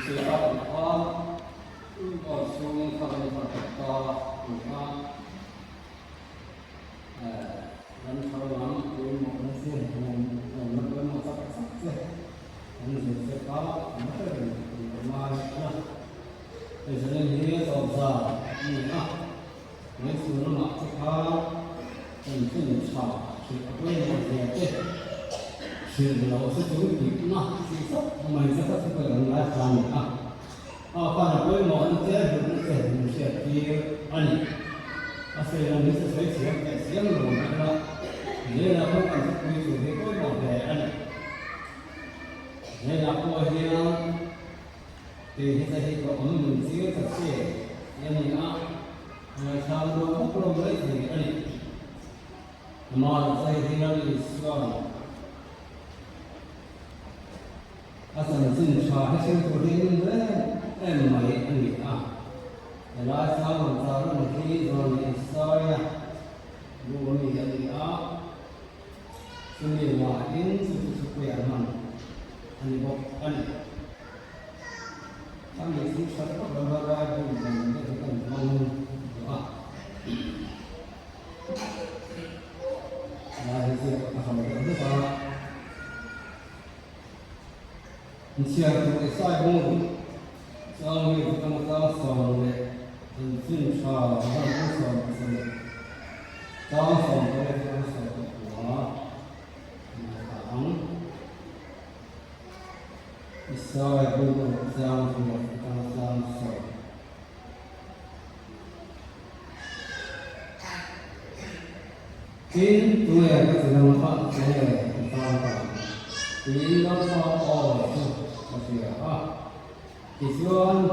sự áp con có xuống không có to cũng có lần sau lắm tôi một lần xem một lần một sắp xem anh sẽ có mất rồi mà bây giờ nên nhớ tàu giờ như thế nào nếu xuống nó sẽ có mình cứ nhìn sao thì có cái một gì đấy chuyện là sẽ chúng kịp nó thì sắp mình sẽ sắp phải làm lại làm còn là với một anh thế thì cũng sẽ thì anh sẽ là mình sẽ thấy cái tiếng rồi đó nếu là không cần phải quy chuẩn thì có một cái anh nếu là có gì thì hiện tại thì có mình sẽ thật sự như này sao nó không có mấy thì anh mà sai thì nó là sao asan sin cha he sin ko rin re em mai ani la sa ma ta ro ni ro ni sa ya lu ni ani sun ni wa in su ko ya man ani bo ani sam ni sin sa ko ba ba bu ni ni ko man la he se ko ha ma ba Insieme che sai come sono io che mi sono in fin fa non sono per qua e sai come siamo so tin tu è che non fa thì nó so thì xuân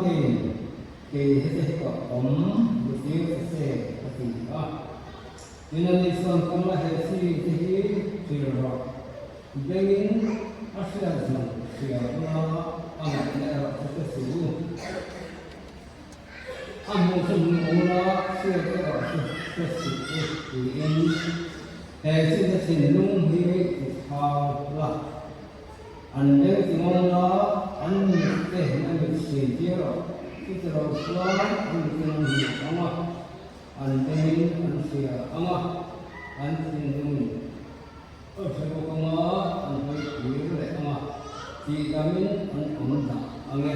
thì hết có một tiếng sẽ thì nên đi xuân cũng là hết thì rồi bên Australia thì nó ăn là sẽ sử ăn một phần nó sẽ cái thì em sẽ xin luôn thì sao là anh đến thì mong nó anh để anh bị xì chia rồi cái đầu xóa anh không hiểu anh đến anh xì anh xin luôn ở chỗ công anh phải hiểu đấy thì kami anh cũng đã anh nghe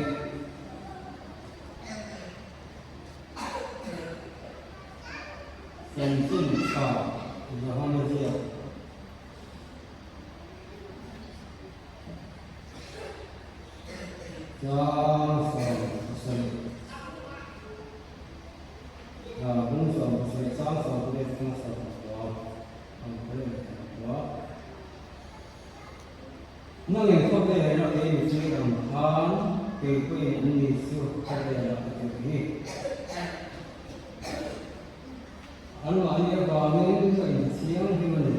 xem xin sao giờ không được gì cho sợi cũng sợi sáng sợi đây cũng sợi đó nó liền không thể nó để mình chơi làm ăn thì quên mình đi siêu không thể là cái gì anh nói như vậy nên phải siêng thì mình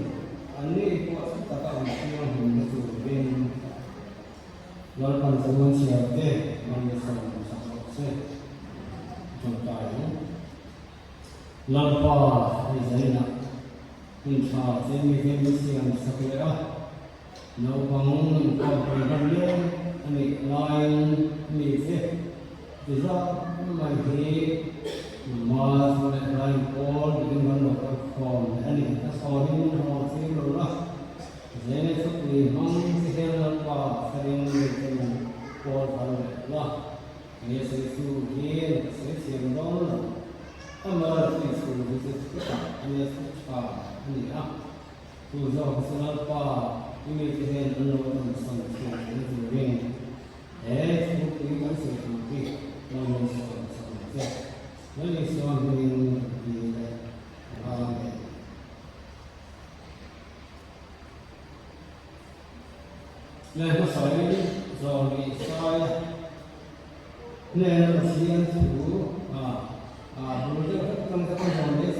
anh đi qua tất cả các siêng mình mới được bên lalu pada zaman siapa mana sama contohnya lalu pada zaman insya Allah mesti yang sekolah lalu bangun kau ini lain ini bisa menjadi mas lain pol dengan dokter pol ini asal ini orang sih lolah jadi seperti mana sih lalu sering Paul Allah ini sesuatu yang sesuatu yang amal sesuatu ini sesuatu ini tujuan besar apa ini kita menurut sangat ini sesuatu yang sesuatu yang ini sesuatu yang nên nó soi rồi soi nên nó xuyên thấu đối với trong các con hồn đấy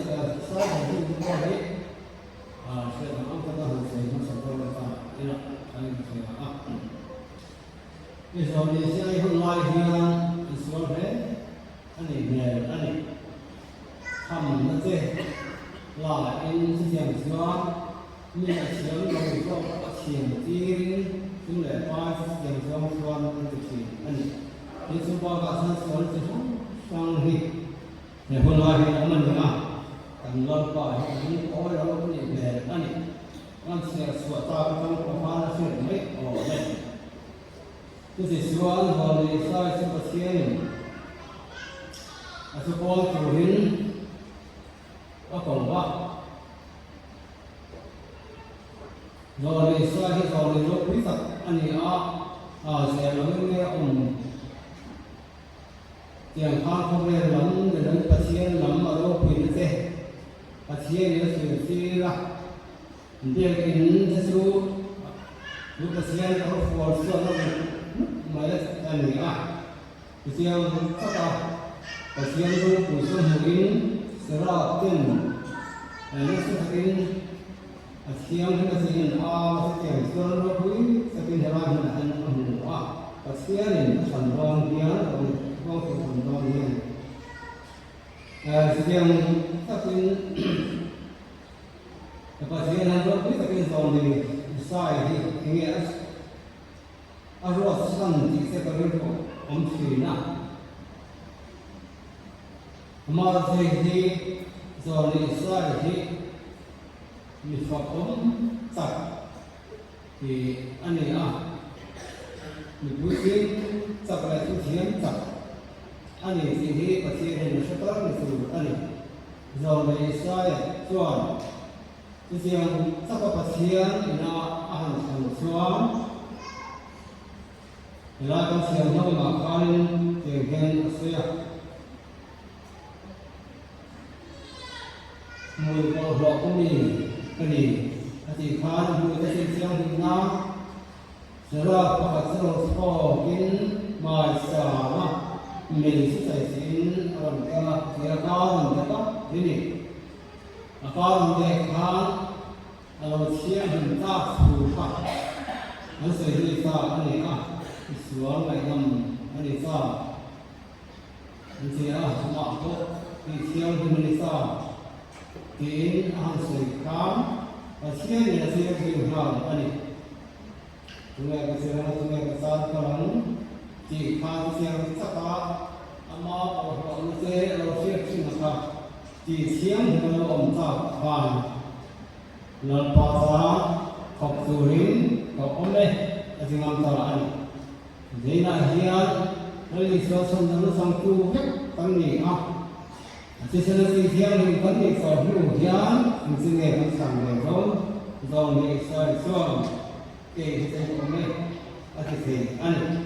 soi thành những con đấy sẽ làm cho nó hình thành nó sẽ có được cái là anh sẽ bây giờ thì sẽ hôm nay thì soi thế anh này nghề anh này thầm nó thế là anh sẽ làm soi như là sớm rồi có tiền tiền chúng để qua dành cho con thực hiện anh thì chúng ta có sản xuất thì sang thì để hôm nay thì ông mình à cần lo coi những có đó cũng như về anh anh sẽ sửa ta trong công hoa là sửa mấy này cái gì sửa rồi thì sai chúng ta xem à chúng con chủ hình có còn quá rồi thì sai thì rồi thì lúc quý phật anh thì sẽ nói nghe ông tiền phan không nghe lắm để đến pasien lắm ở đâu quỳ thế pasien nó sự suy ra dia in sesu lúc pasien nó phù sa nó mới anh nghĩ pasien sao ta pasien nó cũng sẽ hình sẽ ra tin nó sẽ hình pasien nó sẽ hình sẽ tiền sơn nó quý sẽ tin ra hình anh pasien nó sản phẩm kia không phải sản phẩm kia pasien các tin pasien nó biết các tin rồi thì sai thì nghĩa rồi sang thì sẽ có được ông thủy na mà thì rồi thì sai thì mình phải ông chắc thì anh ấy mình vui vẻ chắc là chúng thiền chắc anh ấy thì pasien nó sẽ có được sự anh ấy rồi thì sai chuẩn thì chắc là pasien nó ăn chuẩn là con xem nó mà con tiền khen xưa mùi của họ cũng đi cái gì thì khán mùi cái xem thì nó sẽ ra các bạn sẽ có kiến bài xã mà mình sẽ phải xin làm cái mà thì con mình có thế này con để khán xem hình ta phù hợp nó sẽ đi xa anh này xuống lại nằm anh đi xa anh sẽ mặc tốt thì xem thì mình đi xa thì anh sẽ khám và xem thì là xem thì hẳn anh đi chúng ta sẽ làm chúng ta sẽ làm chỉ khám xem chắc là mà họ sẽ làm xem thì là chỉ xem thì nó ổn chắc và lần ba giá học từ đến học hôm nay thì làm sao anh thế là hiện đây là số sân nó sang tu tăng nhị chỉ cần là gì theo thì vẫn bị sở hữu hiện mình sẽ nghe các sản phẩm đó rồi thì sai xuống cái hôm nay thì anh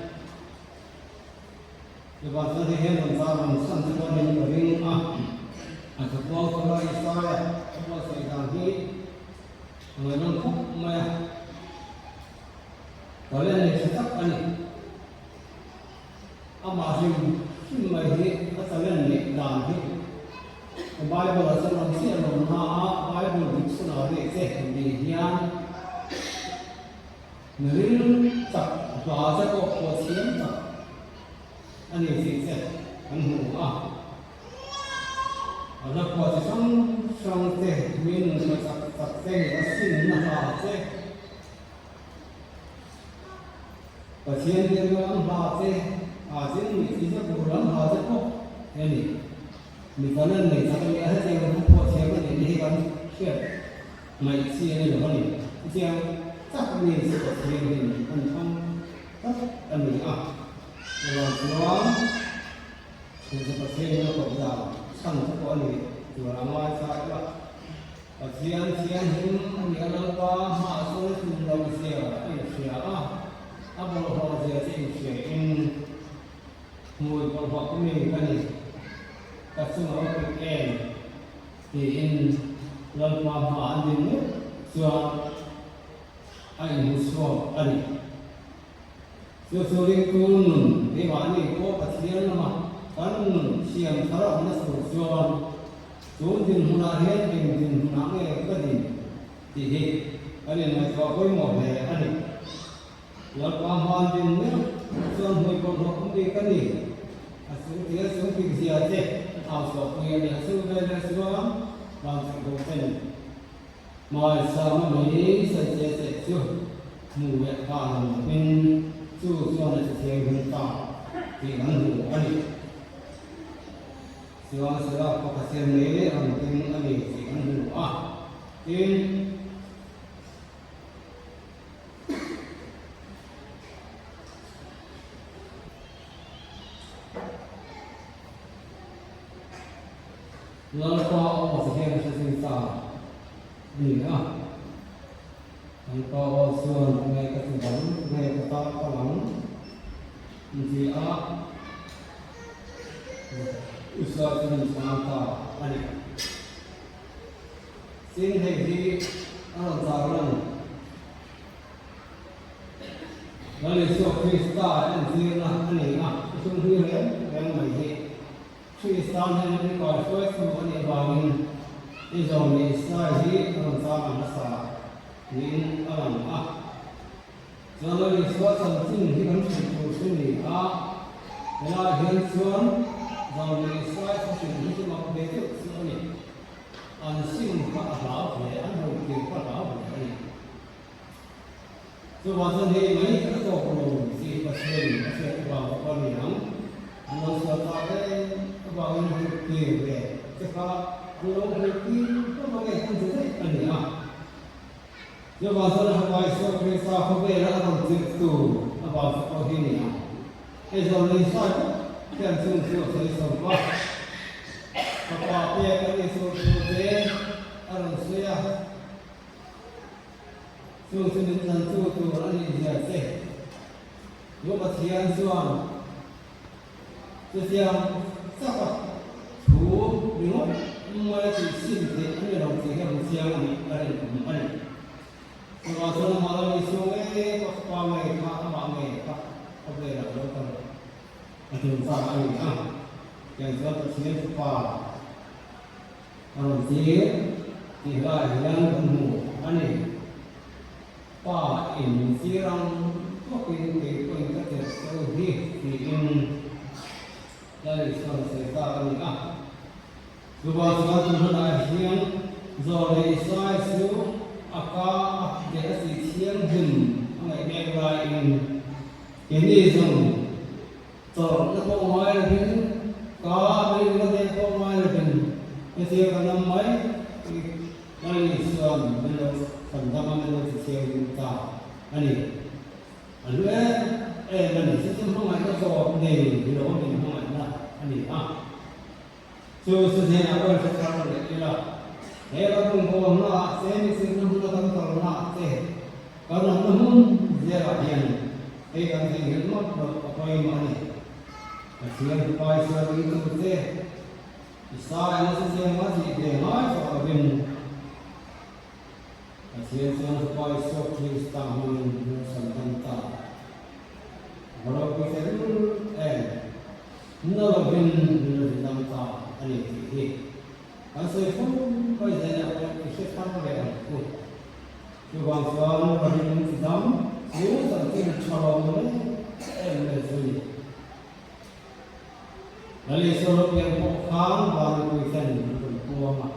thì bạn sẽ thấy hiện làm sao làm sản xuất của mình ở đây thực qua cái loại sai qua sai rằng thì người nông khúc mà có lên thì sẽ chắc anh mà khi mà thì nó sẽ lên để làm thì Bible là sẽ làm gì làm ha Bible cũng sẽ nói về cái gì nha nếu chắc và sẽ có chiến chắc anh ấy sẽ anh hiểu là có trong thế mình là chắc cái là xin là thế và chiến thì nó là thế chiến mình chỉ có một lần là rất tốt thế này mình có nên mình sẽ nghe hết cái không có chiến cái này đi con chuyện mày chia này được không nhỉ chia chắc mình sẽ có chiến mình không tất anh mình rồi nó thì sẽ có chiến nó cũng giàu sẵn cho con này rồi làm ngoài sai đó và chiến hình anh nhớ qua hạ số cùng đồng xìa anh xìa bộ họ xìa thì xìa in mùi của họ của mình cái này các số nó được em thì in lần qua họ ăn đến nước cho anh muốn so anh số liên cung thì bạn này có các chiến mà anh xem tháo nó số xuống thì hôm nay hết thì nắng này có gì thì cái này là có với một này anh này lần qua hoàn thì nước cho người còn họ cũng đi cái gì xuống thì gì ở đây ảo số người này xuống đây là xuống làm sự cố tình mọi sao mà mấy sẽ chưa mù vẹn vào mình chú cho là thực hiện hiện tại thì gắn đủ anh siwa siwa có cái xem này anh tin anh thì gắn đủ tin nó có một cái sinh sản gì nữa anh có xuân ngay cái thứ ngay cái to có lắm gì usaha dengan semata ani sin hai di zaran lalu so Krista an zina ani sung hui le yang mai hi Krista han ni ko so so ani bawin izong ni sai hi zaran sa nin alam lalu so sam sin hi kan su su ni la hian chuan dòng này xoay phát triển những cái mặt bề thực sự này anh xin phát bảo về anh hùng tiền phát bảo về này cho bản thân thì mấy cái tổ của mình thì bật lên sẽ vào con miệng nó sẽ tạo cái vào những cái tiền về cái pha nó cái có một cái không thể anh nhỉ cho bản thân là vài số cái sao không về là làm việc tù nó vào sẽ có cái gì cái dòng này xoay cái chung chung thấy sống quá, các bạn biết cái số thế, anh suy à, chung chung đến chân chung chung anh đi giải thế, lúc mà thiền xuân, thì thiền chắc là thủ đúng không? Mới chỉ xin thì anh đồng chí cái đồng thiền này anh, nhưng mà sau màเราxuống cái qua ngày các bạn ngày các về là đâu cần Aduh, sama ini yang sudah tersedia cepat. Kalau dia tidak yang penuh, ani, pa ini sirang, mungkin kita terus ini dari selesai ini Coba Tuhan akhirnya zolai sai su aka dia si siang jum, angai dia ini zong so nó có mai là bên có bên có thể có mai là bên cái xe cả năm mấy đây sơn bên đó phần trăm bên đó thì xe chúng ta anh nữa em mình sẽ không phải có so nền thì đó mình không phải là anh so sự thế nào cũng sẽ làm được cái là thế là cũng có nó sẽ mình sẽ không có tâm trạng nó thế còn nó không dễ là tiền cái cái gì nó được coi mà này siang pai siang itu teh, saya masih siang masih dengar soal bin. Siang pai siang Krista mengenai santanta. Kalau kita dulu nol bin santanta ani ini. Asal pun pai saya apa kita boleh aku. Coba soal bagi kita, semua sangat cara mana lesui. Lalu sorok yang bukan baru kuitan berkuah mak.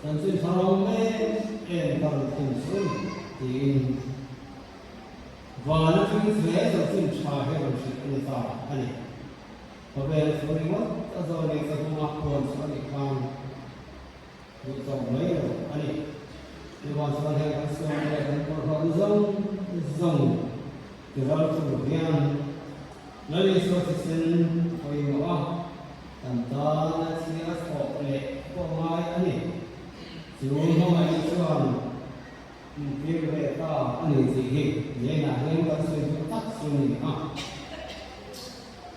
Sanksi sarong baru kuitan di. Baru kuitan sanksi cahaya bersih tak ani. Apabila sorry mak, asal ni semua kuan sorry kan. Bukan main ani. Dewan sorry asal ni kan zong. Terlalu kemudian lalu sorry sen koi mak. Tentang siapa soalnya, pemain ini, cuma ini cuman mungkin mereka ini sih, dia nak yang kasih tak sini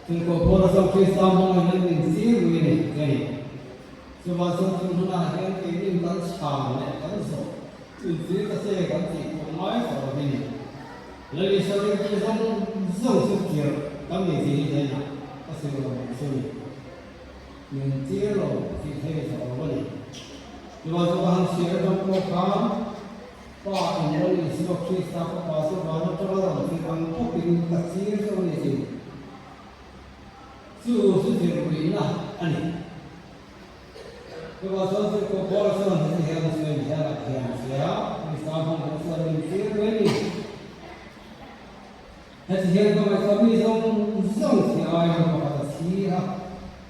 Tengok orang Kristen mau yang sih ini, jadi cuma satu nak yang ini kan sama, kan so, itu kasih kasih pemain soal ini, lalu soal Kristen zong sukir, kami sih dia nak kasih orang sini. Mình chia rồi thì thế sẽ có vấn đề. Nhưng mà chúng ta sẽ trong cuộc khám và ảnh hưởng đến sự khi ta có bao nhiêu đó nó cho rằng thì bằng quốc bình đặc chia cho vấn đề gì. Sự việc của mình là anh ấy. Nhưng mà chúng ta có bao nhiêu đó thì hiện sẽ là hiện sẽ. Vì sao không có sự mình chia với mình. 还是现在我说为什么上天爱我把它起啊？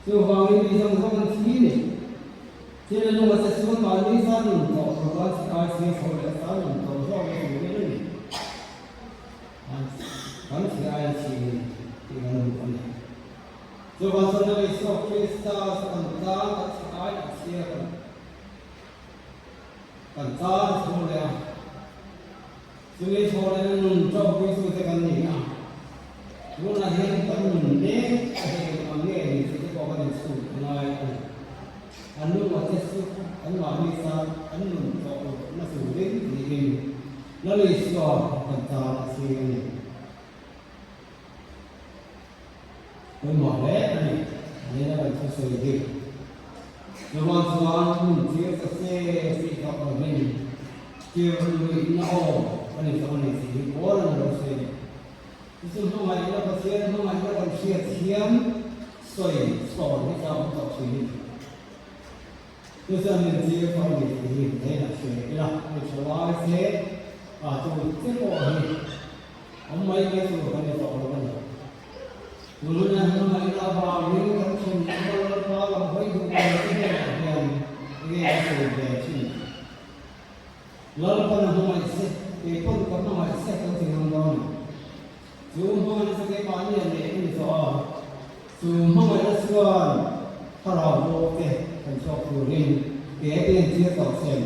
就方面为什么我们起呢？现在我在说嘛，你三年做，我是爱学错了，3年做错了有的人，刚起爱起这个弄的，就把说那个说非啥是很大的起爱起很大的错了，所以错了弄做归属这个你啊。如果那些本人呢，这个行业你自己搞个点处，那อันนู้นว่าจะซื้ออันว่ามีซาอันนู้นก็น่าสูงเล่นดีเองแล้วเลยสอบกันตาเสียงเป็นหมอแล้วอันนี้เราเป็นผู้ช่วยดีระหว่างส่วนคุณเชื่อจะเสียสิกับเราไม่เชื่อเลยน่าโอ้อันนี้สองนี้สิโอ้เราเราเสียที่สุดทำไมเราก็เสียทำไมเราต้องเสียเทียมสวยสอนให้เราต้องชีวิต就是你这个方面你没那学对吧？你说话些就这个我们每个做跟你做的问题。无论呢，我们老板你跟从我老板会做这个两这个是的是。老板我们是给工作我们是都挺多的。就我们这个半年的你说，就我们的说他老多的。很少苦力，别边接到线，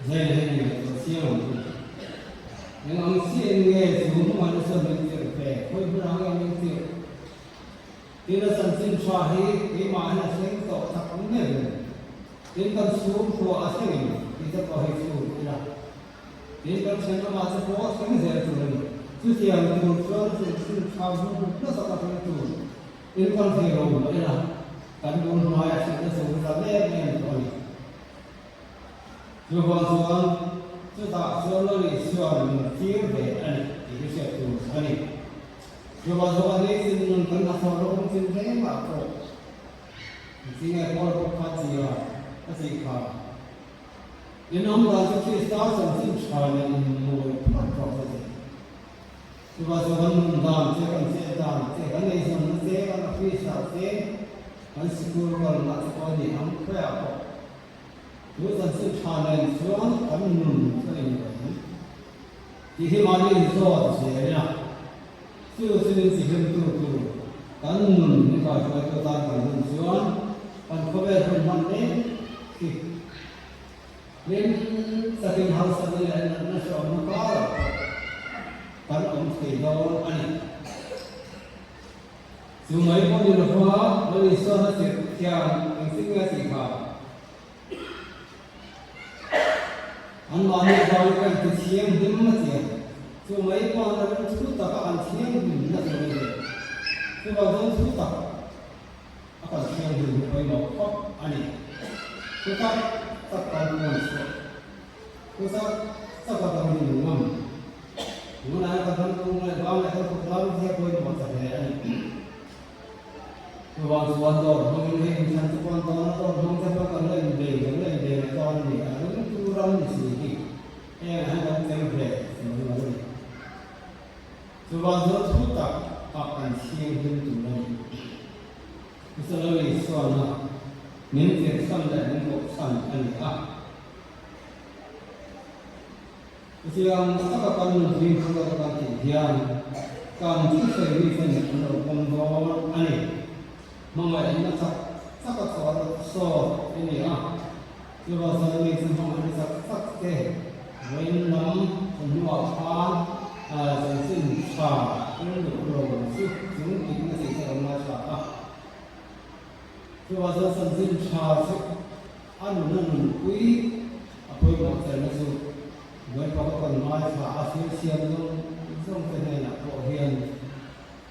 这个希望，然后现在就我们是没这个费，会不让人没这，第二三天刷黑，给买那生豆，他不那个，第二书说啊这个，第二个黑书对吧？第二个现在嘛是多生在做的，之前就说是差不多那时候做。因con thì rồi mới là cán bộ nói sự nó sống ra lên lên rồi rồi còn xuống chúng ta xuống nó đi xuống phía về anh thì cái sẽ tụt anh rồi còn xuống đây xin cần là sau đó không xin thế mà cổ xin nghe con có phát gì à cái gì cả nên ông ta sẽ khi start xong xin trả lời một phát rõ ràngคือว่าส่วนมันดามเจ้ากันเจ้าดามเจ้ากันในส่วนนั้นเจ้ากันฟิชาเจ้ากันสกุลกันนักสกุลนี่อันเพื่อเอาดูสันสิชาในส่วนกันนุ่มเท่านี้ที่ที่มาเรียนสอนเสียนะสื่อสิ่งสิ่งตัวกันนุ่มนี่ก็ช่วยตัวตากันนุ่มส่วนกันเขาเป็นคนมันเนี่ยที่เรียนสกิลเฮาส์นี่แหละนั่นชอบมันก็kan om sedon ani sumai pun di lupa beli soal setiap singa sika an mani balik kan kesiam dimana sih sumai pun ada suta kan siang dimana sih sebab don suta akan siang dimana kau mau ani suta tak tahu mana suta tak tahu dimana muốn ăn con không lại bao lại không bao theo tôi một tập thể này rồi vào tuần rồi không nên hình thành tuần đó nó không theo con lên để con thì ứng tu rong gì gì em ăn con theo về rồi vào giờ thu tập học hành siêng hơn tụi mình sau đó mình soạn là những việc xong lại những cuộc xong ăn cả Siang tak akan mungkin kalau akan tiada kami sendiri sendiri pembawa ani, mama ini tak soal ini Coba saya ini semua ini tak ke, wenam semua apa sensin sah, untuk belum sungguh ini saya macam Coba saya sensin sah anu kui apa yang saya maksud với có phần nói phá phía xiêm trong cái này là bộ hiền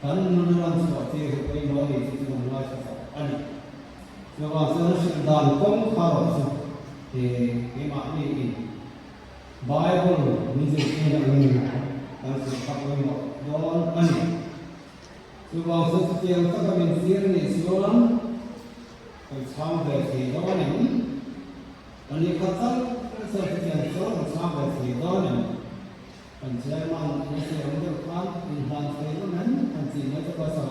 cắn nó làm sọ thì cái nói thì chúng nói sọ anh rồi vào giữa sự đàn công khảo thì cái mạng này Bible mình dịch như là mình đang sử dụng với một đón anh rồi vào giữa tiền các cái mình riêng này xuống phải sang về thì đó này anh đi khắc sau khi tiền số làm sao về thì đó là phần chế man những cái ông được quan in hoàn thế nó nén thành gì nó cho cơ sở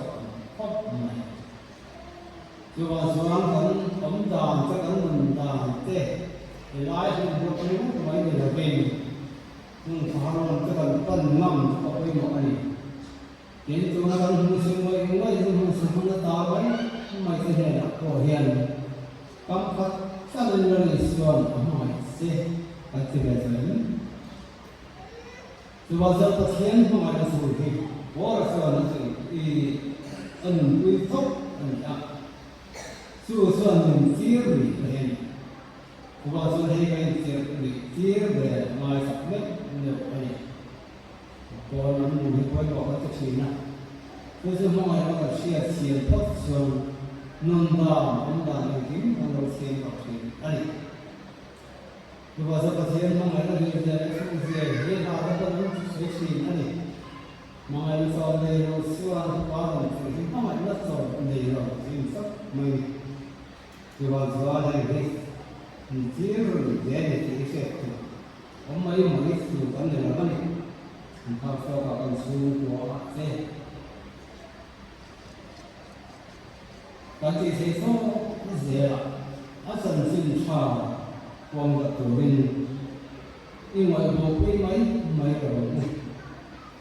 khóc này chứ vào xuống vẫn ấm đòn cho các mình đòn tê thì lái thì một cái lúc mấy người là về nhưng phá luôn cái phần phần ngầm có cái một này đến chỗ nó đang hung sinh mấy hung sinh nó to mấy mấy cái này là cổ hiền cắm phát sao lên lên xuống hỏi xe cái gì vậy thì bao giờ có thiên không ai là sủi thì bỏ ra sao nó thì ẩn quy tốc ẩn ác xưa xưa mình chia rồi hiện thì bao giờ hay cái chia về ngoài sạch nhất được này còn nó mình quay bỏ cái chuyện này bây giờ không ai nó là chia thoát xuống nâng đào này kiếm nó đầu tiên học chuyện này thì bao giờ có thiên không ai là như thế không gì hiện tại nó vẫn suy nghĩ này mà ai sau này nó xưa nó quá rồi thì không ai nó rồi này rồi thì sắp mình thì bao giờ này cái chia rồi để thì sẽ ông mấy sự vấn đề là vấn đề how so các con số của thế các chị thấy số cái gì ạ ở sân sinh trào quang vật của mình nhưng mà một cái mấy rồi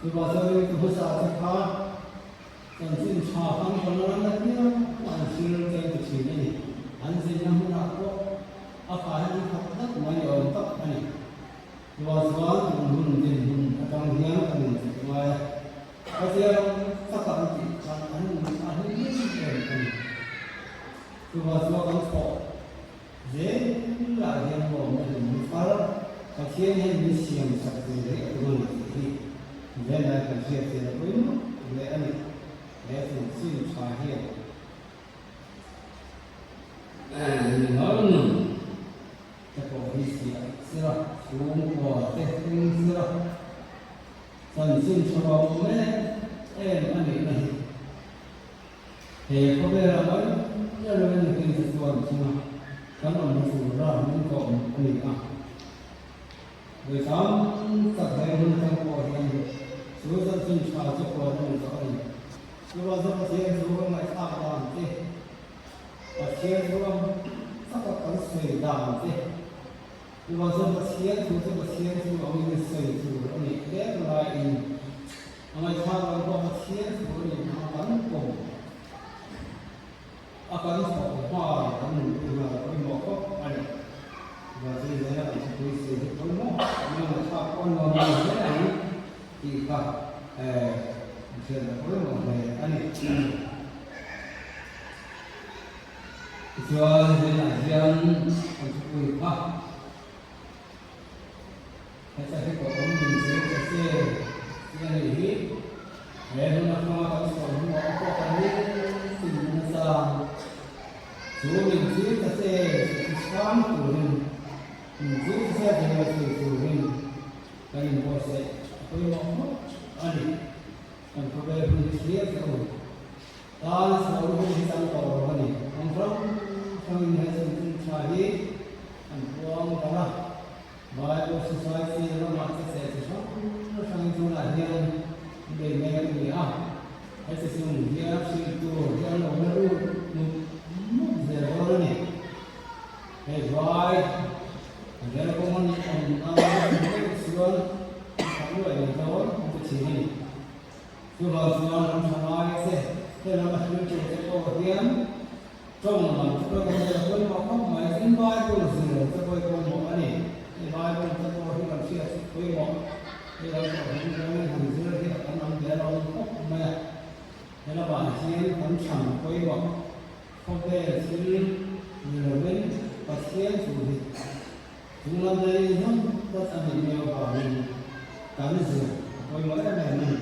thì bao giờ cái bữa sau thì khá sân sinh trào không còn nó là cái anh sinh ra cái chuyện này anh sinh ra một đạo có ở phải anh học rất mấy ở tất này và số mình nhìn trong nhà mình ngoài có thể tất cả những cái anh biết rồi thì và số con số dễ là hiện bộ mình phải có thể hiện mình xem sắc gì đấy của mình thì về lại cái chuyện thì là với nó về anh để thường xuyên xóa hiện nói nữa cái bộ hình xưa xuống của tết tinh xưa dần sinh cho nó mới em anh ấy này thì có vẻ là mới nhớ lên cái sự tuần chứ mà cái mà mình phụ ra mình còn mình à rồi sáng tất cả những cái bộ hình số dân sinh cho của mình có gì số bao giờ có thể số lại tạo đàn thế và thế số tất cả các sự đàn thế thì bao giờ có thể số ông ấy xây số ông ấy để lại ông ấy thao ra có thể số này nó vẫn cùng akan hoa anh là cái mỏ có anh và bây giờ là tôi sử dụng cái mỏ nhưng mà sao con nó như thế này thì cả chuyện là với một người anh cho nên là riêng anh tôi ha cái cái của ông mình sẽ cái này hết để nó không có sự mỏ có cái gì nó sao số mình giữ ta sẽ sáng của mình giữ sẽ thì là sự của mình cái mình có sẽ tôi mong anh còn có về mình chia sẻ rồi ta sẽ có một cái tăng cầu anh ông trong mình hay sinh trái anh quang đó và có society nó mà sẽ nó sang chỗ là hiện để nghe cái gì à hay sẽ dùng cái sự tu cho nó luôn giờ đó này cái vai giờ nó cũng ăn cái xương không phải là đó cái gì này cứ vào xương nó không ai sẽ thế nó là cái chuyện sẽ có tiếng trong mà chúng ta có thể quên vào không mà cái vai của nó gì rồi tôi quên một cái này cái vai của nó có cái làm chuyện quên một cái đó là những cái hàng dưa cái ăn ăn để nó không mà thế là bạn chỉ tấm chẳng quên một không thể xử lý nhiều bên và khiến chủ thì chúng làm đây nó có thể bị nhiều vào mình cắn rửa với mỗi cái này mình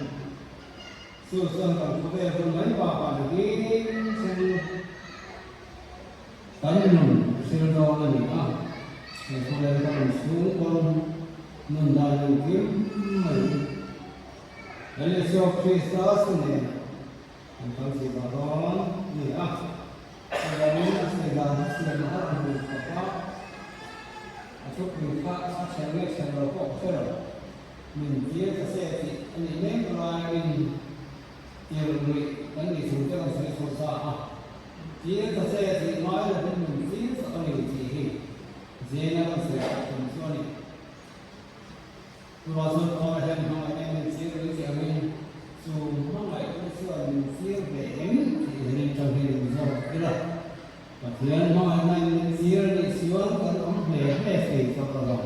xưa còn có thể với mấy vào bản cái xem cắn mình xem đo là mình à thì có thể còn xuống con mình là mình kiếm mình đấy là sau khi start này mình có gì vào đó gì à Saya ini segala sesuatu yang berkata, atau berkata saya rokok saya. mình chia cái xe thì anh ấy nếu là mình nhiều người anh ấy xuống cho cái xe số xa chia cái xe thì nói là mình chia cái này thì dễ là cái xe cũng cho này rồi sau đó là em mình chia cái xe mình dùng nó lại cái xe mình chia về em thì nên trong khi mình do cái là và thiên hỏi mình chia đi xuống cái ống về thì cho cái đó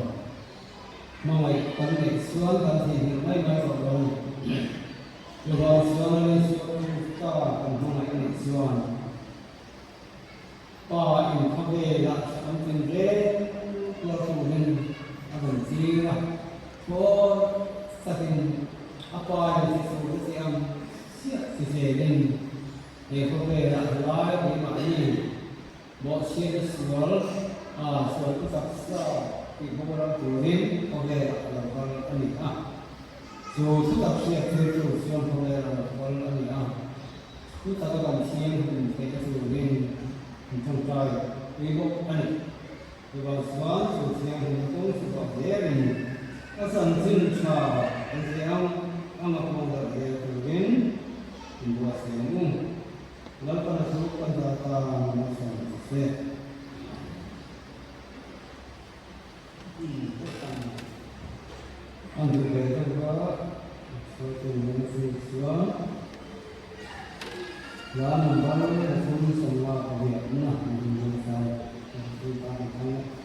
mọi vấn đề xuống cần thì mấy mấy cộng đồng rồi xuống lên xuống cho cần không lại này xuống có những không về là ông tin rễ lo phụ huynh ông gì là có gia đình apa yang disebut yang siap sejauh để không về là nói với mọi người một chuyện xuống xuống cái tập sao thì không có đủ đến không về là con anh ấy dù xuất tập sẽ theo chủ trương không về là con anh ấy chúng ta có làm chiên mình phải cho đủ đến trong trời vì bộ anh ấy thì vào xóa chủ trương mình cũng sẽ có dễ mình các sản sinh cho anh chị ông mặc mong là để đủ đến mình buat semua lalu pada suruh data masyarakat saya untuk itu juga suatu manusia yang membangun semua kebiasaan menjadi kita